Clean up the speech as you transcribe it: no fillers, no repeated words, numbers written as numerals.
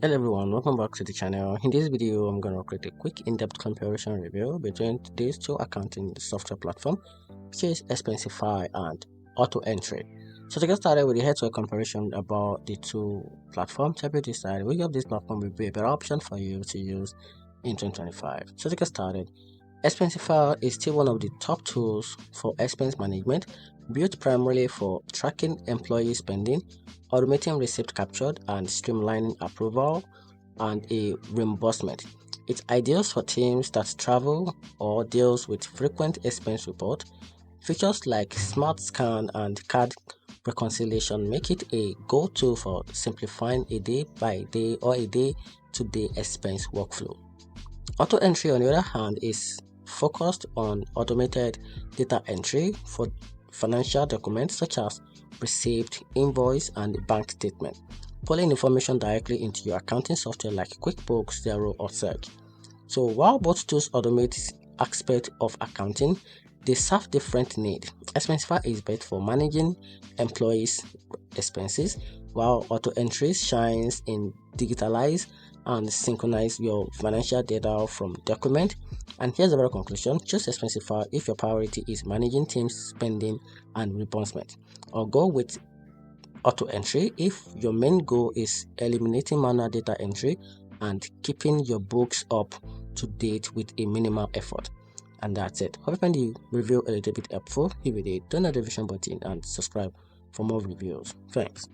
Hello everyone, welcome back to the channel. In this video, I'm going to create a quick in-depth comparison review between these two accounting software platforms, which is Expensify and AutoEntry. So to get started with the head-to-head comparison about the two platforms, help you decide which of these platforms will be a better option for you to use in 2025. So to get started, Expensify is still one of the top tools for expense management, built primarily for tracking employee spending, automating receipt capture, and streamlining approval and a reimbursement. It's ideal for teams that travel or deals with frequent expense report. Features like Smart Scan and card reconciliation make it a go-to for simplifying a day-by-day or a day-to-day expense workflow. AutoEntry, on the other hand, is focused on automated data entry for financial documents such as receipt, invoice, and bank statement, pulling information directly into your accounting software like QuickBooks, Xero, or Search. So while both tools automate aspects of accounting, they serve different needs. Expensify is best for managing employees' expenses, while AutoEntry shines in digitalize and synchronize your financial data from document. And here's the better conclusion: choose Expensify if your priority is managing teams' spending and reimbursement, or go with AutoEntry if your main goal is eliminating manual data entry and keeping your books up to date with a minimal effort. And that's it. Hope you find the review a little bit helpful. If you did, don't hit the notification button and subscribe for more reviews. Thanks.